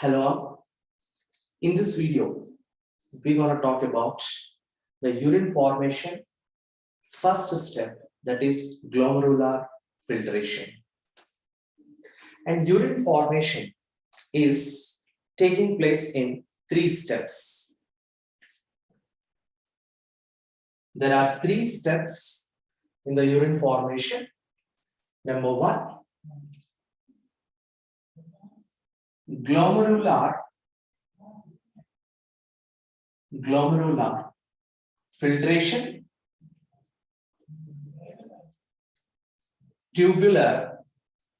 Hello, in this video, we're going to talk about the urine formation first step, that is glomerular filtration. And urine formation is taking place in 3 steps. There are 3 steps in the urine formation. Number 1, glomerular filtration,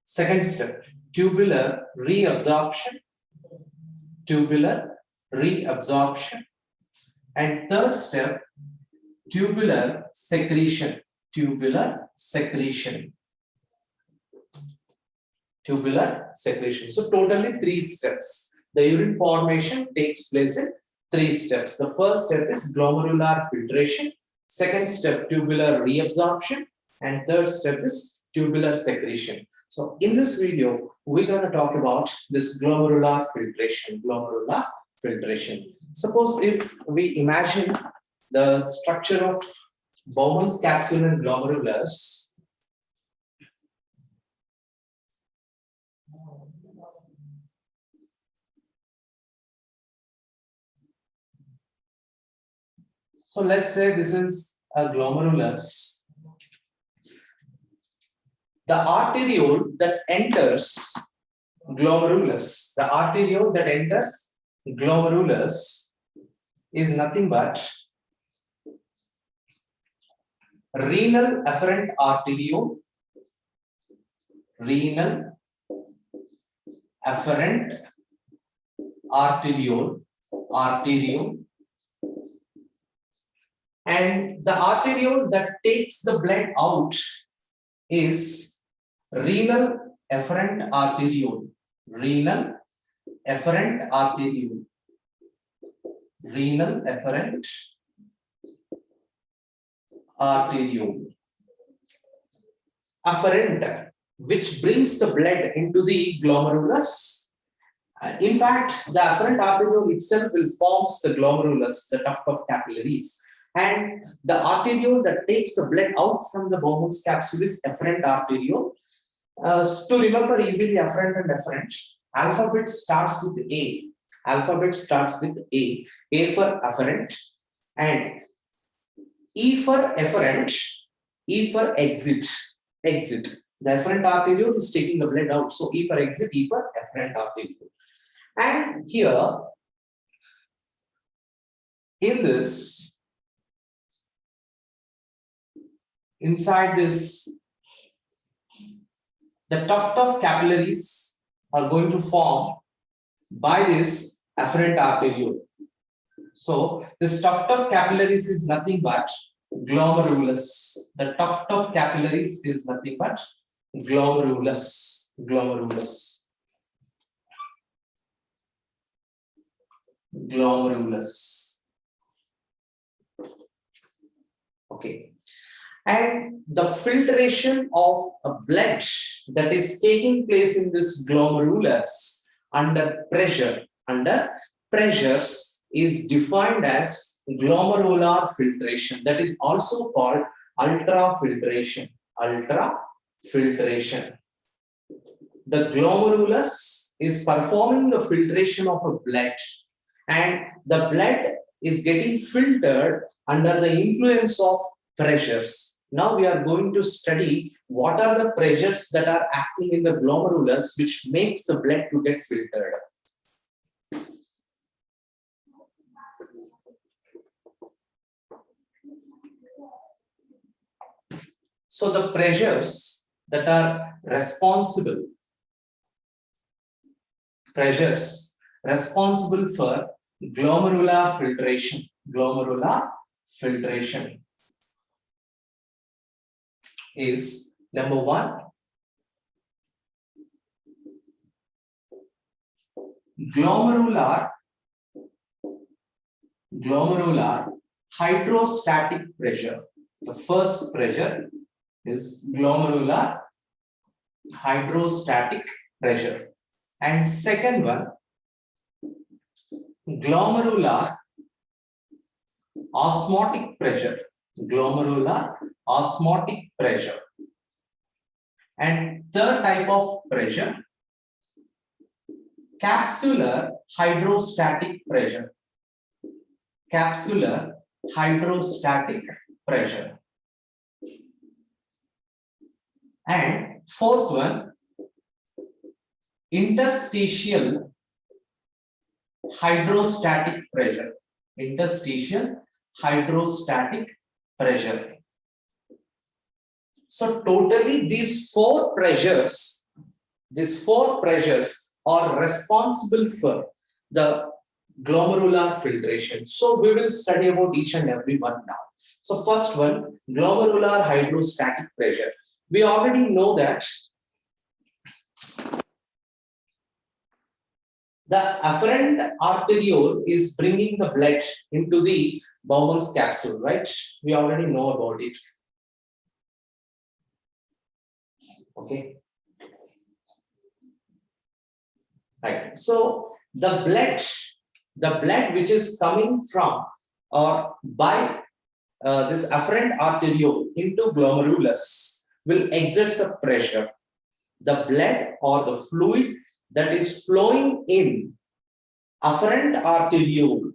second step, tubular reabsorption, and third step, tubular secretion. So totally 3 steps. The urine formation takes place in 3 steps. The first step is glomerular filtration, second step tubular reabsorption, and third step is tubular secretion. So in this video, we're going to talk about this glomerular filtration. Suppose if we imagine the structure of Bowman's capsule and glomerulus. So let's say this is a glomerulus. The arteriole that enters glomerulus, is nothing but renal afferent arteriole, and the arteriole that takes the blood out is renal afferent arteriole. Afferent, which brings the blood into the glomerulus. In fact, the afferent arteriole itself will form the glomerulus, the tuft of capillaries. And the arteriole that takes the blood out from the Bowman's capsule is afferent arteriole. To remember easily afferent and afferent, alphabet starts with A. A for afferent, and E for efferent, E for exit. The afferent arteriole is taking the blood out. So E for exit, E for afferent arteriole. And here, in this, inside this, the tuft of capillaries are going to form by this afferent arteriole. So this tuft of capillaries is nothing but glomerulus. The tuft of capillaries is nothing but glomerulus. Okay. And the filtration of a blood that is taking place in this glomerulus under pressures is defined as glomerular filtration. That is also called ultrafiltration. The glomerulus is performing the filtration of a blood, and the blood is getting filtered under the influence of pressures. Now we are going to study what are the pressures that are acting in the glomerulus which makes the blood to get filtered. So the pressures that are responsible for glomerular filtration is number 1, glomerular hydrostatic pressure. The first pressure is glomerular hydrostatic pressure, and second one glomerular osmotic pressure, glomerular osmotic pressure. And third type of pressure, capsular hydrostatic pressure, capsular hydrostatic pressure. And fourth one, interstitial hydrostatic pressure, interstitial hydrostatic pressure. So totally these four pressures are responsible for the glomerular filtration. So we will study about each and every one now. So first one, glomerular hydrostatic pressure. We already know that the afferent arteriole is bringing the blood into the Bowman's capsule, right? We already know about it. Okay. Right. So the blood which is coming from or by this afferent arteriole into glomerulus will exert a pressure. The blood or the fluid that is flowing in afferent arteriole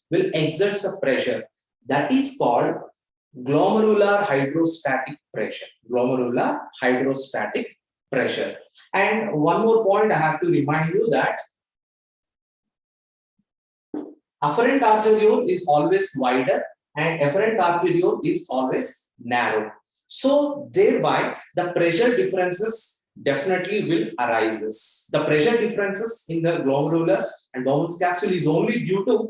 will exert a pressure that is called glomerular hydrostatic pressure. Glomerular hydrostatic pressure. And one more point I have to remind you that afferent arteriole is always wider and afferent arteriole is always narrow. So thereby the pressure differences definitely will arise. The pressure differences in the glomerulus and Bowman's capsule is only due to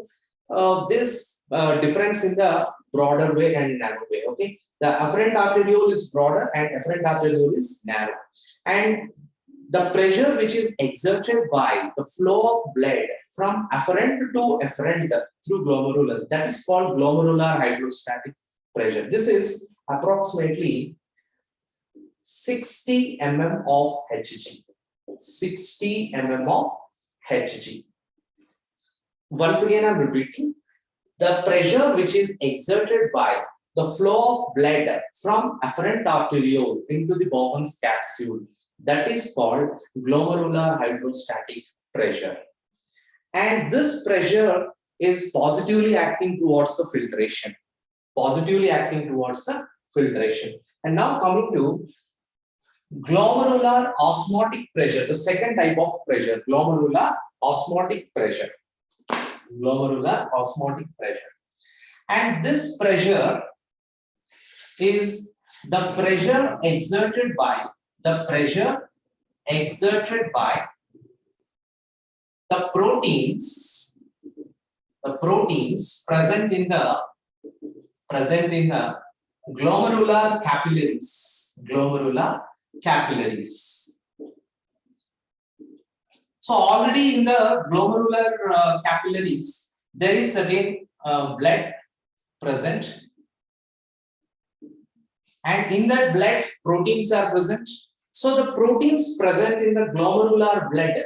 this difference in the broader way and narrow way. Okay, the afferent arteriole is broader and afferent arteriole is narrow, and the pressure which is exerted by the flow of blood from afferent to afferent through glomerulus, that is called glomerular hydrostatic pressure. This is approximately 60 mm of Hg. 60 mm of Hg. Once again, I'm repeating. The pressure which is exerted by the flow of blood from afferent arteriole into the Bowman's capsule, that is called glomerular hydrostatic pressure. And this pressure is positively acting towards the filtration. Positively acting towards the filtration. And now coming to glomerular osmotic pressure, the second type of pressure, glomerular osmotic pressure. Glomerular osmotic pressure. And this pressure is the pressure exerted by the proteins present in the glomerular capillaries. So already in the glomerular capillaries there is again blood present, and in that blood proteins are present. So the proteins present in the glomerular blood,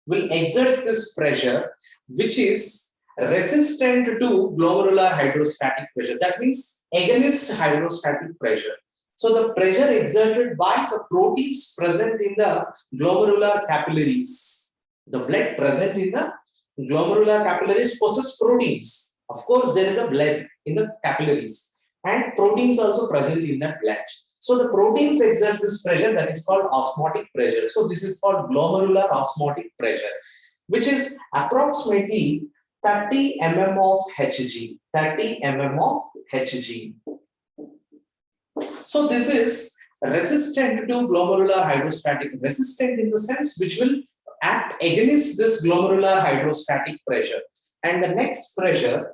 will exert this pressure which is resistant to glomerular hydrostatic pressure. That means against hydrostatic pressure. So the pressure exerted by the proteins present in the glomerular capillaries, the blood present in the glomerular capillaries possess proteins. Of course, there is a blood in the capillaries and proteins also present in that blood. So the proteins exert this pressure that is called osmotic pressure. So this is called glomerular osmotic pressure, which is approximately 30 mm of Hg. 30 mm of Hg. So this is resistant to glomerular hydrostatic, resistant in the sense which will act against this glomerular hydrostatic pressure. And the next pressure,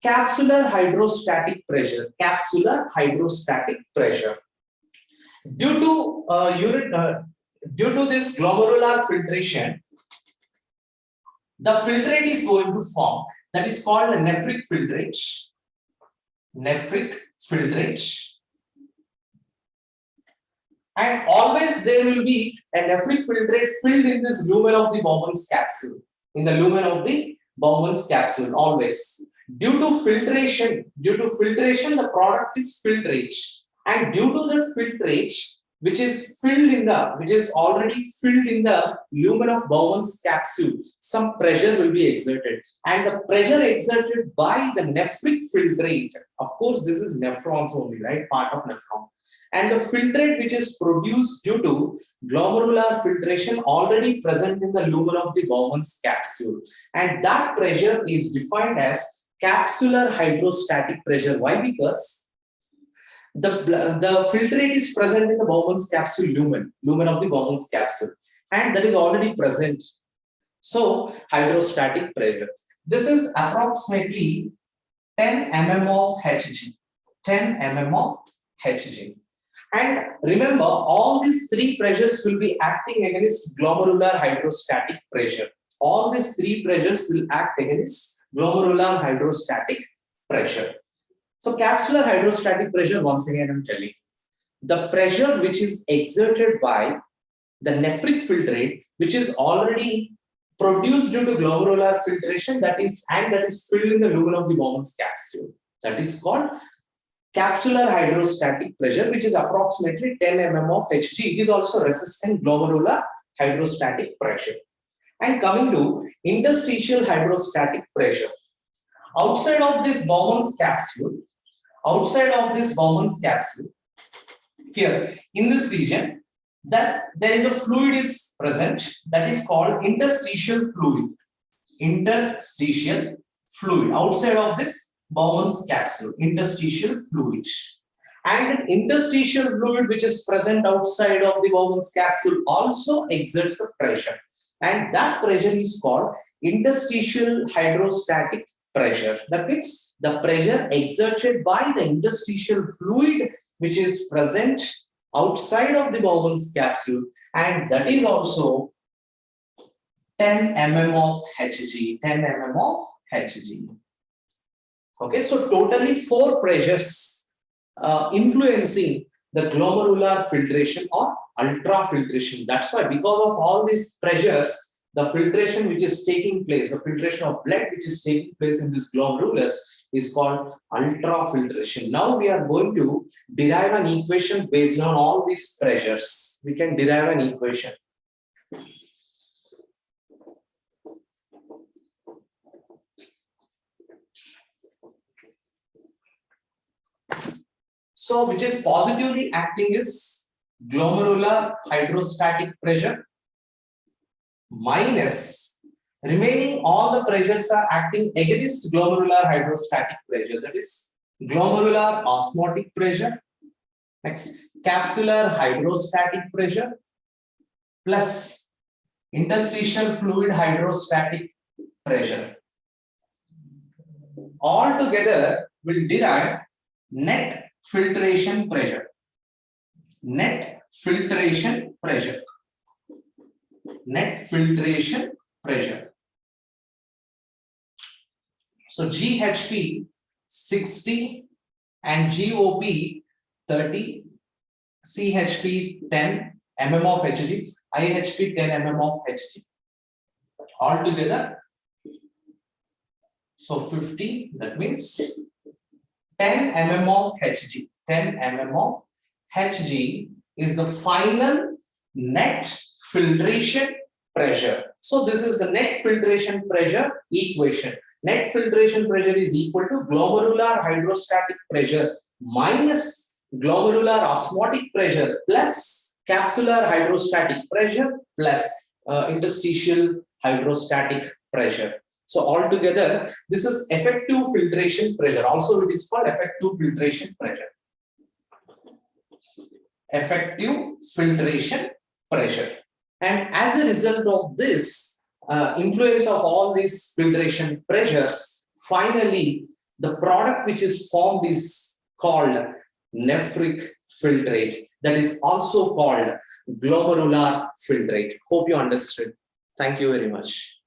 capsular hydrostatic pressure. Capsular hydrostatic pressure. Due to this glomerular filtration, the filtrate is going to form. That is called a nephric filtrate. Nephric filtrate. And always there will be a nephric filtrate filled in this lumen of the Bowman's capsule. In the lumen of the Bowman's capsule, always. Due to filtration, the product is filtrate. And due to that filtrate, which is already filled in the lumen of Bowman's capsule, some pressure will be exerted. And the pressure exerted by the nephric filtrate, of course, this is nephrons only, right? Part of nephron. And the filtrate which is produced due to glomerular filtration already present in the lumen of the Bowman's capsule. And that pressure is defined as capsular hydrostatic pressure. Why? Because the filtrate is present in the Bowman's capsule lumen of the Bowman's capsule, and that is already present. So hydrostatic pressure. This is approximately 10 mm of Hg. 10 mm of Hg. And remember, all these three pressures will be acting against glomerular hydrostatic pressure. All these three pressures will act against glomerular hydrostatic pressure. So capsular hydrostatic pressure, once again I'm telling, the pressure which is exerted by the nephric filtrate, which is already produced due to glomerular filtration, that is filled in the lumen of the Bowman's capsule. That is called capsular hydrostatic pressure, which is approximately 10 mm of Hg. It is also resistant glomerular hydrostatic pressure. And coming to interstitial hydrostatic pressure. Outside of this Bowman's capsule, here in this region, that there is a fluid is present, that is called interstitial fluid. Interstitial fluid outside of this Bowman's capsule, interstitial fluid. And an interstitial fluid which is present outside of the Bowman's capsule also exerts a pressure. And that pressure is called interstitial hydrostatic pressure. That means the pressure exerted by the interstitial fluid which is present outside of the Bowman's capsule, and that is also 10 mm of Hg. 10 mm of Hg. Okay, so totally 4 pressures influencing the glomerular filtration or ultrafiltration. That's why, because of all these pressures, the filtration which is taking place, the filtration of blood which is taking place in this glomerulus is called ultrafiltration. Now we are going to derive an equation based on all these pressures. We can derive an equation. So, which is positively acting is glomerular hydrostatic pressure minus remaining all the pressures are acting against glomerular hydrostatic pressure, that is glomerular osmotic pressure, next capsular hydrostatic pressure plus interstitial fluid hydrostatic pressure. All together will derive net filtration pressure. Net filtration pressure. Net filtration pressure. So GHP 60 and GOP 30, CHP 10 mm of Hg, IHP 10 mm of Hg. All together, so 50, that means 10 mm of Hg. 10 mm of Hg is the final net filtration pressure. So this is the net filtration pressure equation. Net filtration pressure is equal to glomerular hydrostatic pressure minus glomerular osmotic pressure plus capsular hydrostatic pressure plus interstitial hydrostatic pressure. So altogether, this is effective filtration pressure. Also, it is called effective filtration pressure. Effective filtration pressure. And as a result of this influence of all these filtration pressures, finally, the product which is formed is called nephric filtrate. That is also called glomerular filtrate. Hope you understood. Thank you very much.